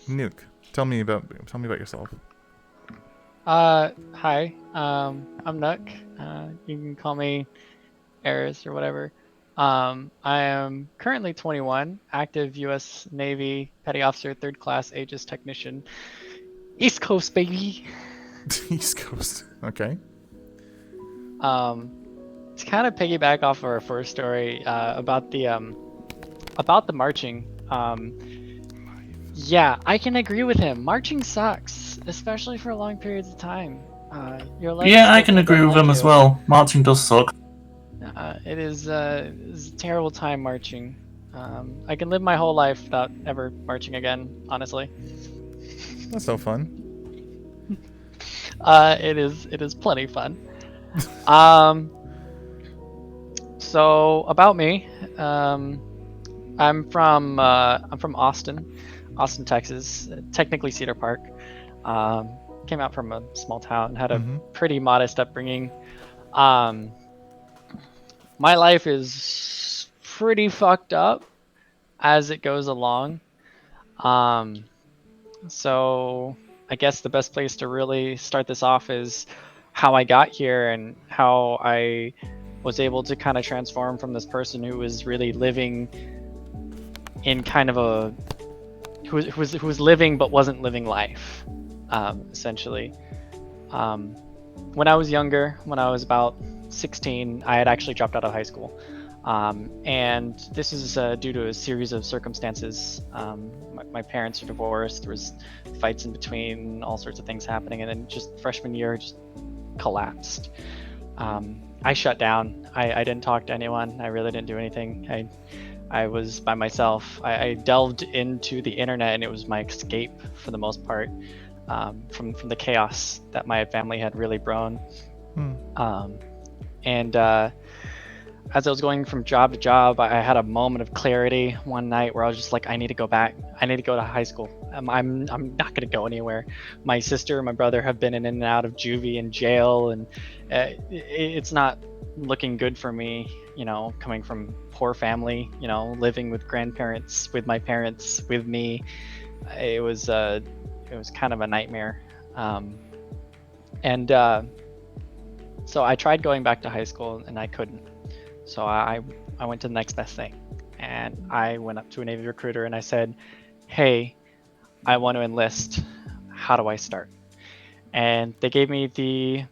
Nook, tell me about yourself. Hi. I'm Nook. You can call me Eris or whatever. I am currently 21, active U.S. Navy Petty Officer, third class Aegis Technician, East Coast baby. East Coast. Okay. Um, to kind of piggyback off of our first story, about the marching. Yeah, I can agree with him. Marching sucks, especially for long periods of time. Your legs Yeah, I still can agree don't with him like as you. well. Marching does suck. It is a terrible time marching. I can live my whole life without ever marching again, honestly. That's no fun. It is plenty fun. Um, so about me, um, I'm from Austin, Texas. Technically Cedar Park. Came out from a small town, had a Mm-hmm. pretty modest upbringing. Um, my life is pretty fucked up as it goes along. Um, So I guess the best place to really start this off is how I got here and how I was able to kind of transform from this person who was really living in kind of a who was living but wasn't living life, essentially. Um, when I was younger, when I was about 16, I had actually dropped out of high school. And this is due to a series of circumstances. My parents are divorced. There was fights in between, all sorts of things happening, and then just freshman year just collapsed. I shut down. I didn't talk to anyone. I really didn't do anything. I was by myself. I delved into the internet, and it was my escape for the most part, from the chaos that my family had really grown. Hmm. Um, and as I was going from job to job, I had a moment of clarity one night where I was just like, I need to go back. I need to go to high school. I'm not gonna go anywhere. My sister and my brother have been in and out of juvie and jail, and it's not looking good for me. You know, coming from poor family, living with grandparents, with my parents, with me, it was kind of a nightmare. Um, and so I tried going back to high school and I couldn't. So I went to the next best thing, and I went up to a Navy recruiter and I said, "Hey, I want to enlist. How do I start?" And they gave me the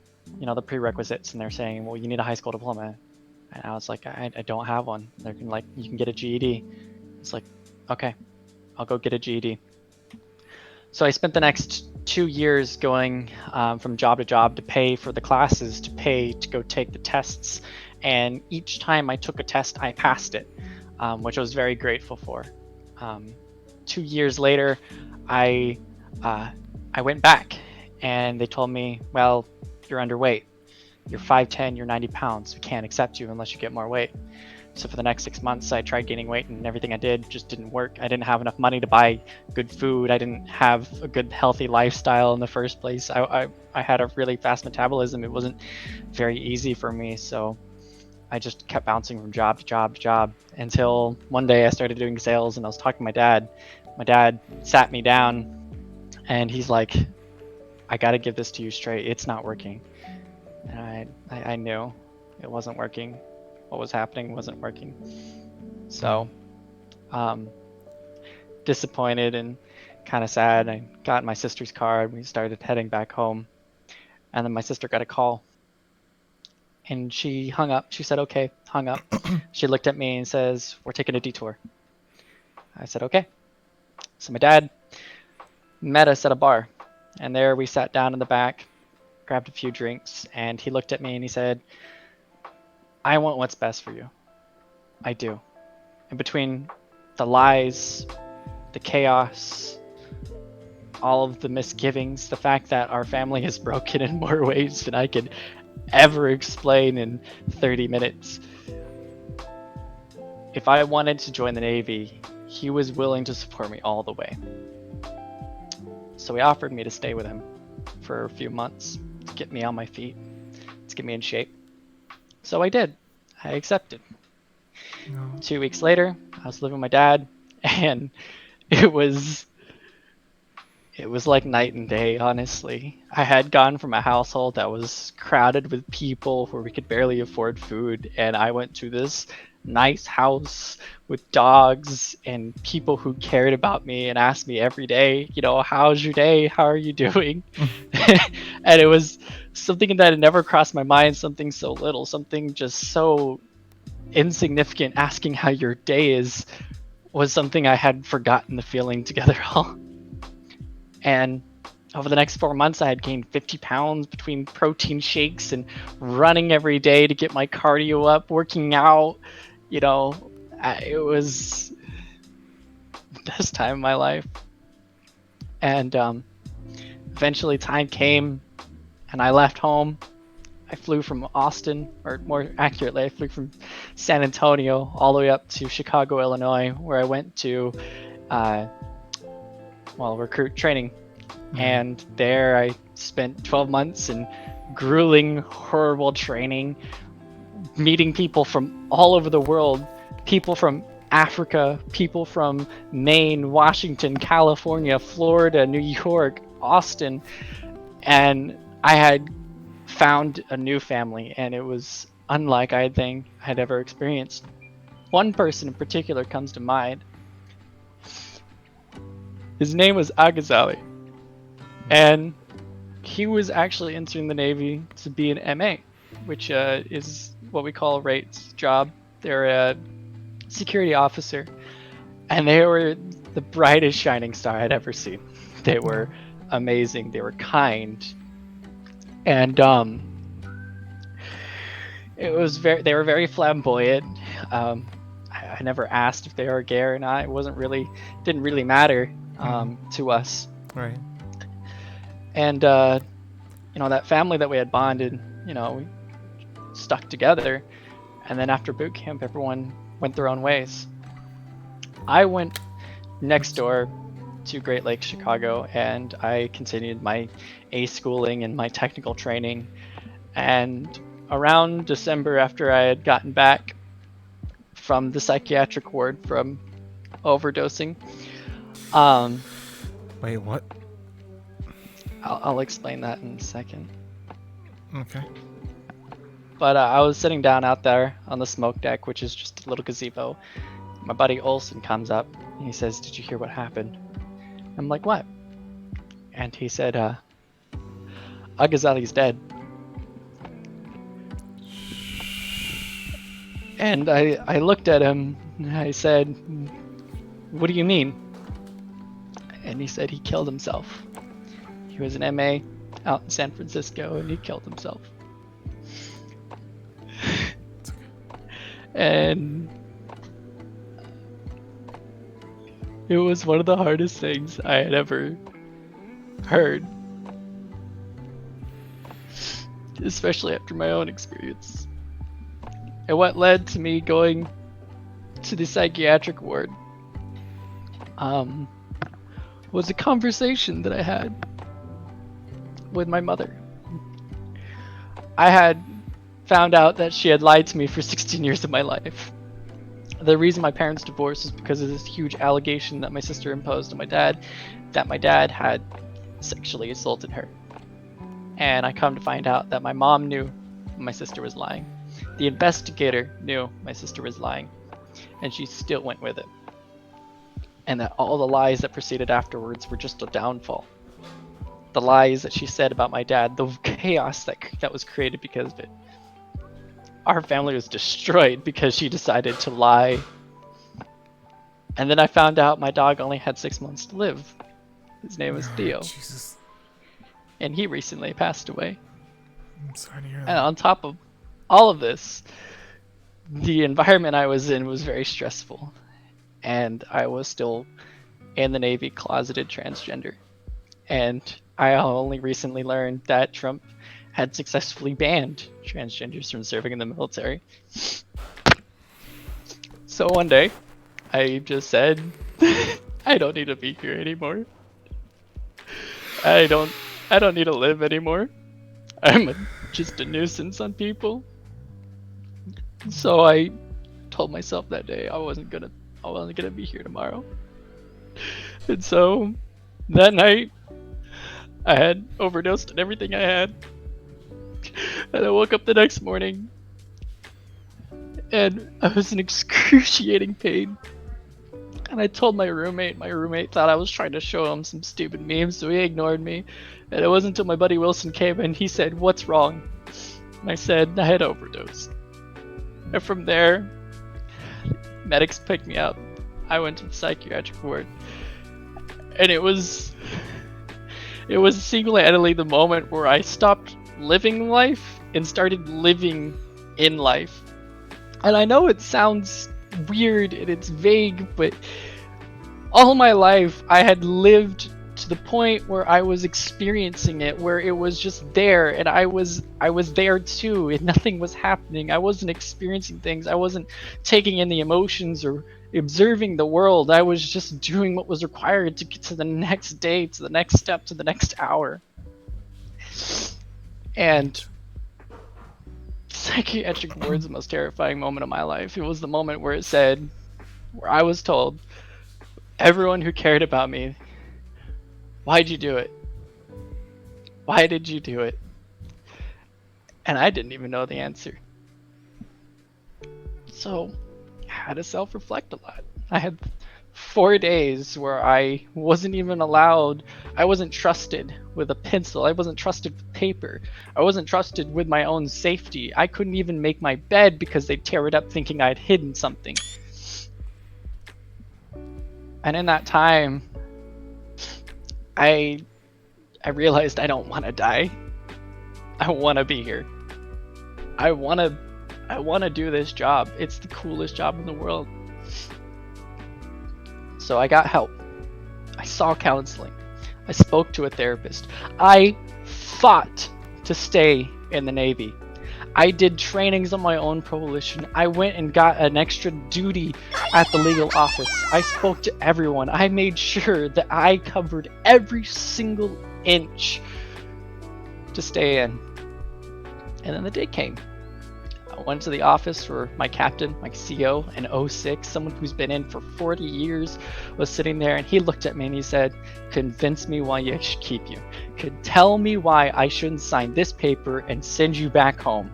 prerequisites, and they're saying, "Well, you need a high school diploma." And I was like, "I don't have one." They're like, "You can get a GED." It's like, "Okay, I'll go get a GED." So I spent the next 2 years going from job to job to pay for the classes, to pay to go take the tests. And each time I took a test, I passed it, which I was very grateful for. 2 years later, I uh, I went back, and they told me, "Well, you're underweight. You're 5'10". You're 90 pounds. We can't accept you unless you get more weight." So for the next 6 months, I tried gaining weight, and everything I did just didn't work. I didn't have enough money to buy good food. I didn't have a good, healthy lifestyle in the first place. I had a really fast metabolism. It wasn't very easy for me. So I just kept bouncing from job to job to job until one day I started doing sales, and I was talking to my dad. My dad sat me down, and he's like, "I got to give this to you straight. It's not working." And I knew it wasn't working. What was happening wasn't working. Hmm. So um, disappointed and kind of sad. I got in my sister's car and we started heading back home. And then my sister got a call and she hung up. She said, "Okay," hung up. She looked at me and says, "We're taking a detour." I said, "Okay." So my dad met us at a bar, and there we sat down in the back, grabbed a few drinks, and he looked at me and he said, "I want what's best for you. I do." And between the lies, the chaos, all of the misgivings, the fact that our family is broken in more ways than I could ever explain in 30 minutes. If I wanted to join the Navy, he was willing to support me all the way. So he offered me to stay with him for a few months to get me on my feet, to get me in shape. So I did. I accepted. No. 2 weeks later, I was living with my dad, and it was It was like night and day, honestly. I had gone from a household that was crowded with people where we could barely afford food, and I went to this nice house with dogs and people who cared about me and asked me every day, how's your day? How are you doing? And it was something that had never crossed my mind, something so little, something just so insignificant. Asking how your day is was something I had forgotten the feeling together all. And over the next 4 months, I had gained 50 pounds between protein shakes and running every day to get my cardio up, working out. It was the best time of my life. And eventually, time came, and I left home. I flew from Austin, or more accurately, I flew from San Antonio all the way up to Chicago, Illinois, where I went to recruit training. And there I spent 12 months in grueling, horrible training, meeting people from all over the world, people from Africa, people from Maine, Washington, California, Florida, New York, Austin. And I had found a new family, and it was unlike anything I had ever experienced. One person in particular comes to mind. His name was Agazali, and he was actually entering the Navy to be an MA, which is what we call a rates job. They're a security officer, and they were the brightest shining star I'd ever seen. They were amazing. They were kind, and they were very flamboyant. I never asked if they were gay or not. Didn't really matter to us. Right. And that family that we had bonded, we stuck together. And then after boot camp, everyone went their own ways. I went next door to Great Lakes, Chicago, and I continued my A schooling and my technical training. And around December, after I had gotten back from the psychiatric ward from overdosing, Wait, what? I'll explain that in a second. Okay. But I was sitting down out there on the smoke deck, which is just a little gazebo. My buddy Olson comes up and he says, "Did you hear what happened?" I'm like, "What?" And he said, Agazali's dead. And I looked at him and I said, "What do you mean?" And he said he killed himself. He was an MA out in San Francisco and he killed himself. And it was one of the hardest things I had ever heard, especially after my own experience. And what led to me going to the psychiatric ward was a conversation that I had with my mother. I had found out that she had lied to me for 16 years of my life. The reason my parents divorced is because of this huge allegation that my sister imposed on my dad, that my dad had sexually assaulted her. And I come to find out that my mom knew my sister was lying. The investigator knew my sister was lying, and she still went with it. And that all the lies that proceeded afterwards were just a downfall. The lies that she said about my dad, the chaos that was created because of it. Our family was destroyed because she decided to lie. And then I found out my dog only had 6 months to live. His name was Theo. Jesus. And he recently passed away. I'm sorry to hear And that. on top of all of this, the environment I was in was very stressful. And I was still in the Navy, closeted transgender. And I only recently learned that Trump had successfully banned transgenders from serving in the military. So one day, I just said, I don't need to be here anymore. I don't need to live anymore. I'm just a nuisance on people. So I told myself that day I wasn't gonna be here tomorrow. And so that night I had overdosed on everything I had. And I woke up the next morning and I was in excruciating pain. And I told my roommate thought I was trying to show him some stupid memes, so he ignored me. And it wasn't until my buddy Wilson came and he said, "What's wrong?" And I said, "I had overdosed." And from there, medics picked me up. I went to the psychiatric ward. And it was single-handedly the moment where I stopped living life and started living in life. And I know it sounds weird and it's vague, but all my life I had lived to the point where I was experiencing it, where it was just there and I was there too and nothing was happening. I wasn't experiencing things. I wasn't taking in the emotions or observing the world. I was just doing what was required to get to the next day, to the next step, to the next hour. And psychiatric ward's the most terrifying moment of my life. It was the moment where I was told, everyone who cared about me, why'd you do it? Why did you do it? And I didn't even know the answer. So I had to self-reflect a lot. I had 4 days where I wasn't even allowed, I wasn't trusted with a pencil, I wasn't trusted with paper, I wasn't trusted with my own safety. I couldn't even make my bed because they'd tear it up thinking I'd hidden something. And in that time, I realized I don't want to die. I want to be here. I want to do this job. It's the coolest job in the world. So I got help. I saw counseling. I spoke to a therapist. I fought to stay in the Navy. I did trainings on my own volition. I went and got an extra duty at the legal office. I spoke to everyone. I made sure that I covered every single inch to stay in. And then the day came. I went to the office where my captain, my CO, an 06, someone who's been in for 40 years, was sitting there, and he looked at me and he said, "Convince me why I should keep you. Could tell me why I shouldn't sign this paper and send you back home.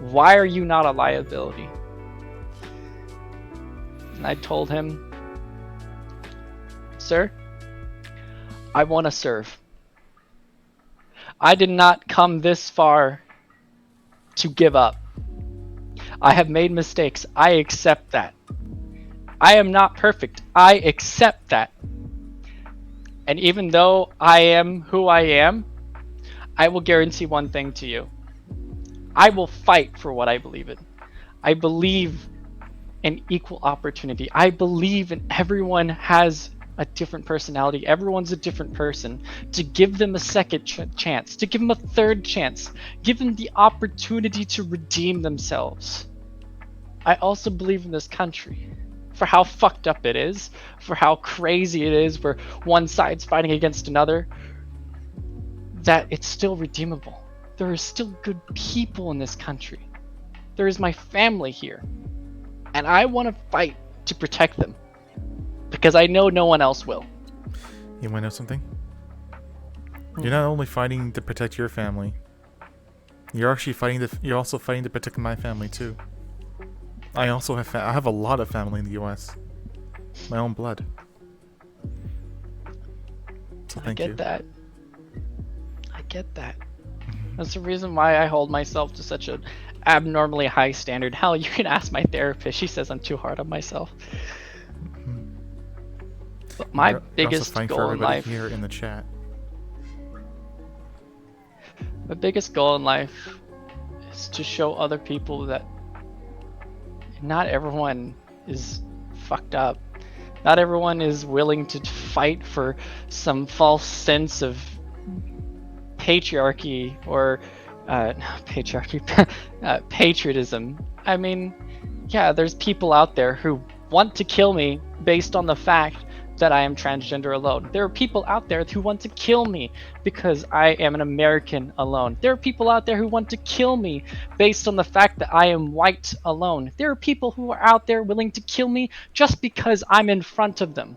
Why are you not a liability?" And I told him, "Sir, I want to serve. I did not come this far to give up. I have made mistakes. I accept that. I am not perfect. I accept that. And even though I am who I am, I will guarantee one thing to you. I will fight for what I believe in. I believe in equal opportunity. I believe in everyone has a different personality. Everyone's a different person. To give them a second chance, to give them a third chance, give them the opportunity to redeem themselves. I also believe in this country, for how fucked up it is, for how crazy it is where one side's fighting against another, that it's still redeemable. There are still good people in this country. There is my family here. And I want to fight to protect them. Because I know no one else will." You want to know something? You're not only fighting to protect your family. You're actually you're also fighting to protect my family too. I also have I have a lot of family in the U.S. My own blood. So thank you. I get that. That's the reason why I hold myself to such an abnormally high standard. Hell, you can ask my therapist. She says I'm too hard on myself. But my biggest goal in life here in the chat. My biggest goal in life is to show other people that not everyone is fucked up. Not everyone is willing to fight for some false sense of patriarchy or patriotism. I mean, yeah, there's people out there who want to kill me based on the fact that I am transgender alone. There are people out there who want to kill me because I am an American alone. There are people out there who want to kill me based on the fact that I am white alone. There are people who are out there willing to kill me just because I'm in front of them.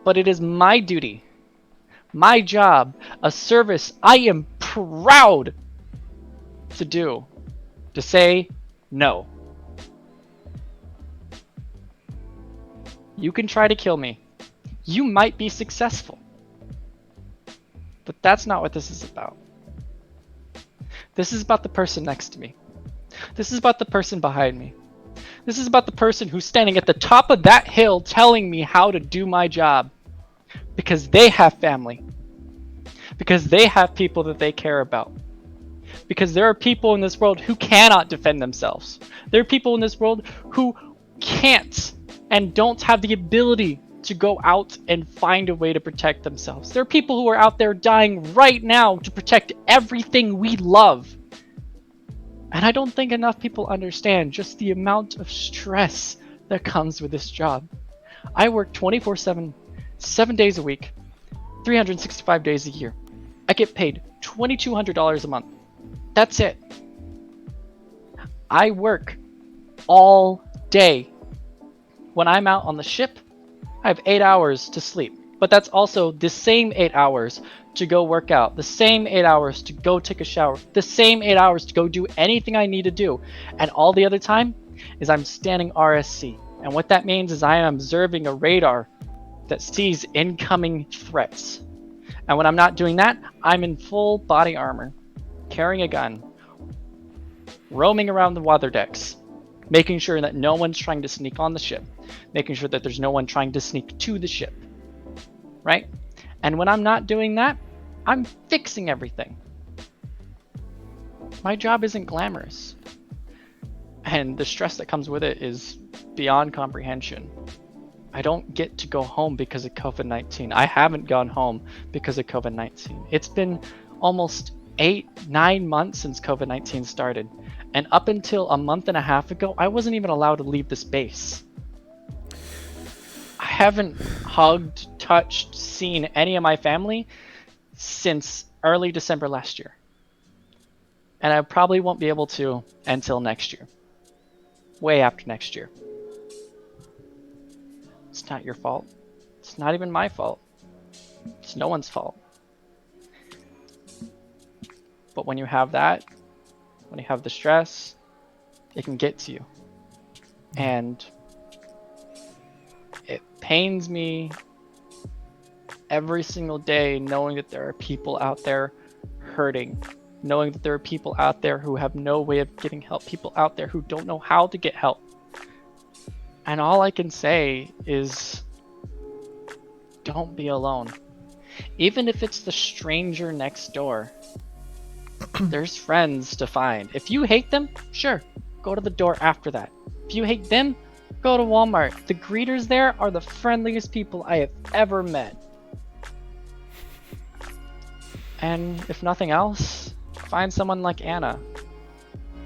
But it is my duty my job, a service I am proud to do, to say no. You can try to kill me. You might be successful. But that's not what this is about. This is about the person next to me. This is about the person behind me. This is about the person who's standing at the top of that hill telling me how to do my job. Because they have family. Because they have people that they care about. Because there are people in this world who cannot defend themselves. There are people in this world who can't and don't have the ability to go out and find a way to protect themselves. There are people who are out there dying right now to protect everything we love. And I don't think enough people understand just the amount of stress that comes with this job. I work 24/7, 7 days a week, 365 days a year. I get paid $2,200 a month. That's it. I work all day. When I'm out on the ship, I have 8 hours to sleep. But that's also the same 8 hours to go work out, the same 8 hours to go take a shower, the same 8 hours to go do anything I need to do. And all the other time is I'm standing RSC. And what that means is I am observing a radar that sees incoming threats. And when I'm not doing that, I'm in full body armor, carrying a gun, roaming around the weather decks, making sure that no one's trying to sneak on the ship, making sure that there's no one trying to sneak to the ship, right? And when I'm not doing that, I'm fixing everything. My job isn't glamorous. And the stress that comes with it is beyond comprehension. I don't get to go home because of COVID-19. I haven't gone home because of COVID-19. It's been almost 8-9 months since COVID-19 started. And up until a month and a half ago, I wasn't even allowed to leave this base. I haven't hugged, touched, seen any of my family since early December last year. And I probably won't be able to until next year. Way after next year. It's not your fault. It's not even my fault. It's no one's fault. But when you have that, when you have the stress, it can get to you. And it pains me every single day knowing that there are people out there hurting, knowing that there are people out there who have no way of getting help, people out there who don't know how to get help. And all I can say is, don't be alone. Even if it's the stranger next door, there's friends to find. If you hate them, sure, go to the door after that. If you hate them, go to Walmart. The greeters there are the friendliest people I have ever met. And if nothing else, find someone like Anna,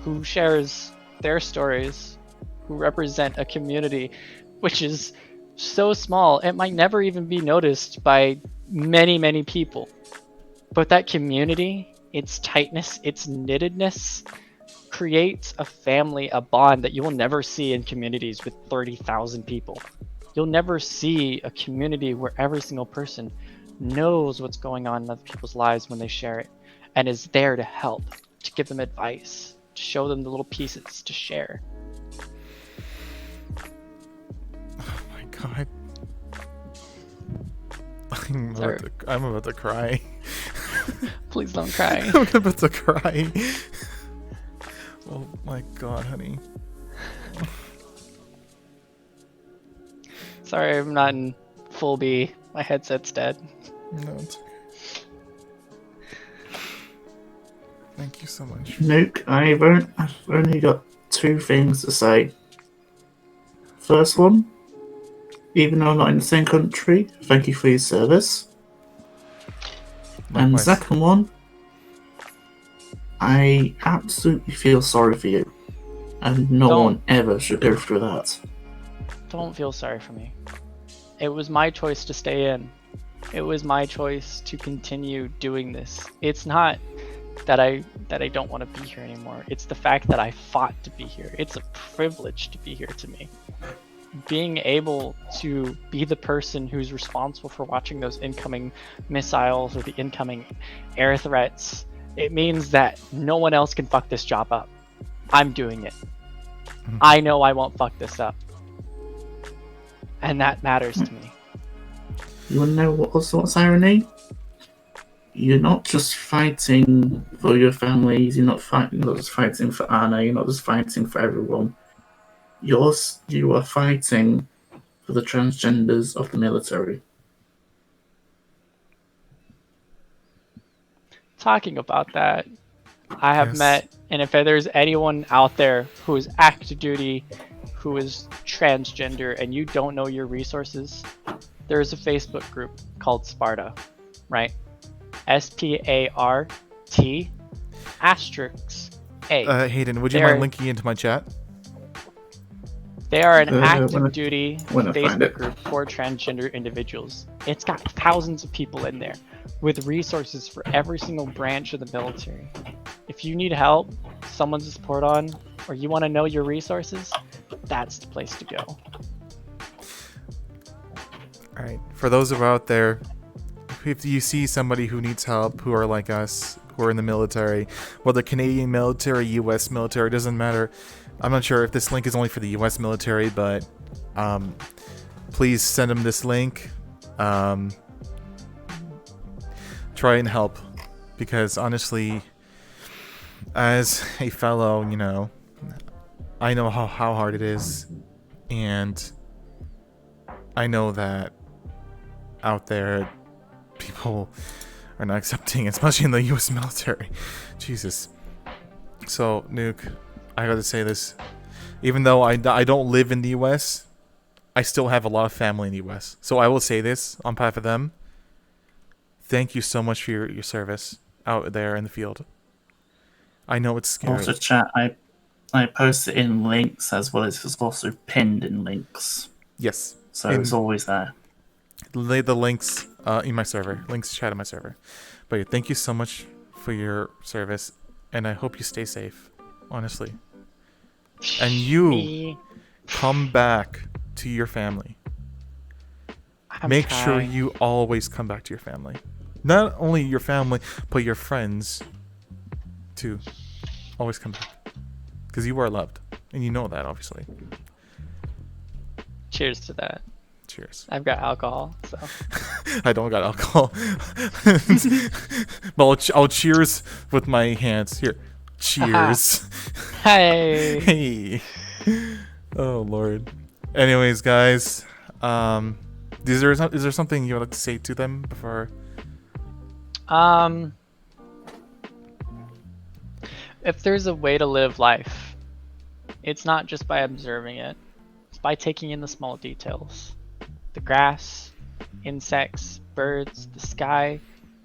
who shares their stories, who represent a community which is so small, it might never even be noticed by many, many people. But that community, its tightness, its knittedness, creates a family, a bond that you will never see in communities with 30,000 people. You'll never see a community where every single person knows what's going on in other people's lives when they share it, and is there to help, to give them advice, to show them the little pieces to share. Oh my god. I'm about to cry. Please don't cry. I'm about to cry. Oh my god, honey. Sorry, I'm not in full B. My headset's dead. No, it's okay. Thank you so much. Nook, I've only got two things to say. First one, even though I'm not in the same country, thank you for your service. And Likewise. second one, I absolutely feel sorry for you. And no Don't. one ever should go through that. Don't feel sorry for me. It was my choice to stay in. It was my choice to continue doing this. It's not that I don't want to be here anymore. It's the fact that I fought to be here. It's a privilege to be here to me. being able to be the person who's responsible for watching those incoming missiles or the incoming air threats, it means that no one else can fuck this job up. I'm doing it. I know I won't fuck this up. And that matters to me. You want to know what's irony? You're not just fighting for your families. You're not just fighting for Anna. You're not just fighting for everyone. You are fighting for the transgenders of the military. Talking about that, I have Yes. met, and if there's anyone out there who is active duty, who is transgender, and you don't know your resources, there is a Facebook group called Sparta, right? SPART asterisk A. Hayden, would you They're- mind linking into my chat? They are an when active I- duty when I find Facebook it. group for transgender individuals. It's got thousands of people in there with resources for every single branch of the military. If you need help, someone to support on, or you want to know your resources, that's the place to go. All right. For those who are out there, if you see somebody who needs help, who are like us, who are in the military, whether Canadian military, U.S. military, doesn't matter. I'm not sure if this link is only for the U.S. military, but please send them this link. Try and help, because honestly, as a fellow, I know how hard it is, and I know that out there, people are not accepting, especially in the U.S. military. Jesus. So, Nook, I gotta say this. Even though I don't live in the U.S., I still have a lot of family in the U.S. So I will say this on behalf of them. Thank you so much for your service out there in the field. I know it's scary. Also, chat, I post it in links as well as it's also pinned in links. Yes. So it's always there. Lay the links in my server. Links chat in my server. But yeah, thank you so much for your service, and I hope you stay safe, honestly. And you come back to your family. Make sure you always come back to your family. Not only your family, but your friends too. Always come back. Because you are loved. And you know that, obviously. Cheers to that. Cheers. I've got alcohol, so. I don't got alcohol. But I'll cheers with my hands. Here. Cheers. Hey. Hey. Oh, Lord. Anyways, guys. Is there something you would like to say to them before? If there's a way to live life, it's not just by observing it. It's by taking in the small details. The grass, insects, birds, the sky.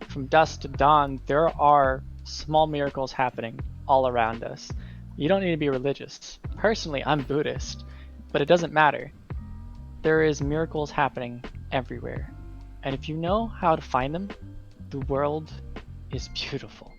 From dusk to dawn, there are small miracles happening all around us. You don't need to be religious. Personally, I'm Buddhist, but it doesn't matter. There is miracles happening everywhere. And if you know how to find them, the world is beautiful.